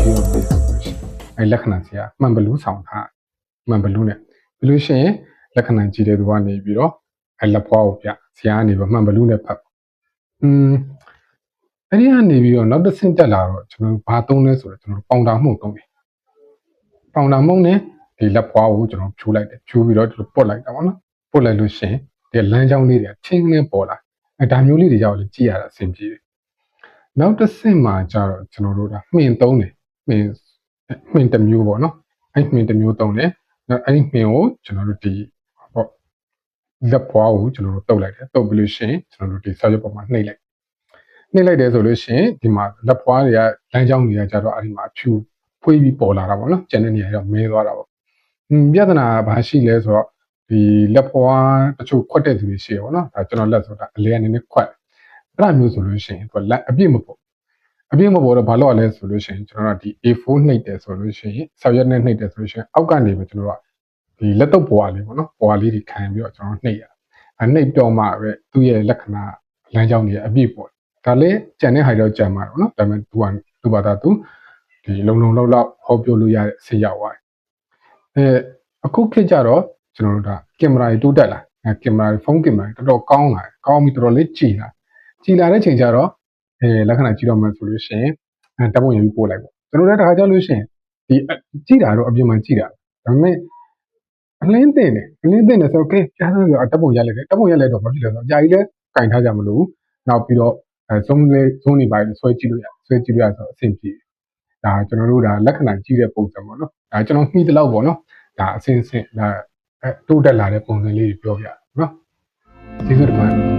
ပြီးတော့ပြီးဆိုလို့ရှိရင်လက္ခဏာစီကမှန်ဘလူးဆောင်ထားမှန်ဘလူးနဲ့ပြီးလို့ရှိရင်လက္ခဏာကြည့်တဲ့သူကနေပြီးတော့လက်ဖွားကိုပြဆရာကနေပြီးမှန်ဘလူးနဲ့ဖတ်အဲ့ဒီကနေပြီးတော့နောက်တစ်ဆင့်တက်လာတော့ကျွန်တော်တို့ဘာသုံးလဲဆိုတော့ကျွန်တော်ပေါင်တာမှုန့်သုံးတယ်ပေါင်တာမှုန့်နဲ့ဒီလက်ဖွားကိုကျွန်တော်ဖြိုးလိုက်တယ်ဖြိုးပြီးတော့ပုတ်လိုက်တာပေါ့နော်ပုတ်လိုက်လို့ရှိရင်ဒီလမ်းကြောင်းလေးတွေချင်းချင်းပေါ်လာဒါမျိုးလေးတွေကြောက်လည်းကြည့်ရတာအဆင်ပြေတယ်နောက်တစ်ဆင့်မှာကျတော့ကျွန်တော်တို့ကမှင်သုံးတယ်မှင်တစ်မျိုးပေါ့နော်အဲ့မှင်တစ်မျိုးသုံးတယ်အဲ့ဒီမှင်ကိုကျွန်တော်တို့ဒီပေါ့လက်ဖွားကိုကျွန်တော်တို့တုပ်လိုက်တယ်တုပ်ပြီးလို့ရှိရင်ကျွန်တော်တို့ဒီစာရွက်ပေါ်မှာနှိပ်လိုက်တယ်ဆိုလို့ရှိရင်ဒီမှာလက်ဖွားတွေကလမ်းကြောင်းတွေကကျတော့အဲ့ဒီမှာဖြူဖွေးပြီးပေါ်လာတာပေါ့နော်ကျန်တဲ့နေရာတော့မဲသွားတာပေါ့ပြဿနာဘာရှိလဲဆိုတော့ဒီလက်ဖွားတချို့ခွက်တဲ့သူတွေရှိရပေါ့နော်ဒါကျွန်တော်လက်ဆိုတာအလဲအနေနဲ့ခွက်အဲ့ဒါမျိုးဆိုလို့ရှိရင်သူလက်အပြည့်မပေါ်တော့ဘာလို့လဲဆိုလို့ရှိရင်ကျွန်တော်တို့ဒီ A4 နှိပ်တယ်ဆိုလို့ရှိရင်စာရွက်နဲ့နှိပ်တယ်ဆိုလို့ရှိရင်အောက်ကနေပဲကျွန်တော်တို့ကဒီလက်တော့ပွားလေးပေါ့နော်ပွားလေးတွေခံပြီးတော့ကျွန်တော်နှိပ်ရနှိပ်တော့မှပဲသူ့ရဲ့လက္ခဏာလမ်းကြောင်းတွေအပြည့်ပေါ်ဒါလည်းကြံတဲ့ဟာတော့ကြံမှာတော့နော်ဒါပေမဲ့သူဘာသာသူဒီလုံလောက်ဟောပြောလို့ရတဲ့အဆင့်ရောက်သွားတယ်အခုခေတ်ကျတော့ကျွန်တော်တို့ကကင်မရာတွေတိုးတက်လာကင်မရာဖုန်းကင်မရာတော်တော်ကောင်းလာပြီးတော်တော်လေးကြည်လာတဲ့ချိန်ကျတော့လက္ခဏာကြည့်တော့မှဆိုလို့ရှိရင်တပ်ပုံရပြီးပို့လိုက်ပေါ့ကျွန်တော်လည်းတခါကြလို့ရှိရင်ဒီကြည့်တာတော့အပြင်မှာကြည့်တာဒါပေမဲ့အလင်းတင်တယ်ဆိုတော့ကဲကြားဆိုတပ်ပုံရလိုက်တော့ဘာဖြစ်လဲဆိုတော့အကြာကြီးလဲကင်ထားကြမလို့နောက်ပြီးတော့ဇုံးနေပါဆွဲကြည့်လို့ရဆိုတော့အဆင်ပြေဒါကျွန်တော်တို့ဒါလက္ခဏာကြည့်တဲ့ပုံစံပေါ့နော်ဒါကျွန်တော်မှီတလောက်ပေါ့နော်ဒါအဆင့်ဒါတိုးတက်လာတဲ့ပုံစံလေးတွေပြောပြနော်ကျေးဇူးတင်ပါတယ်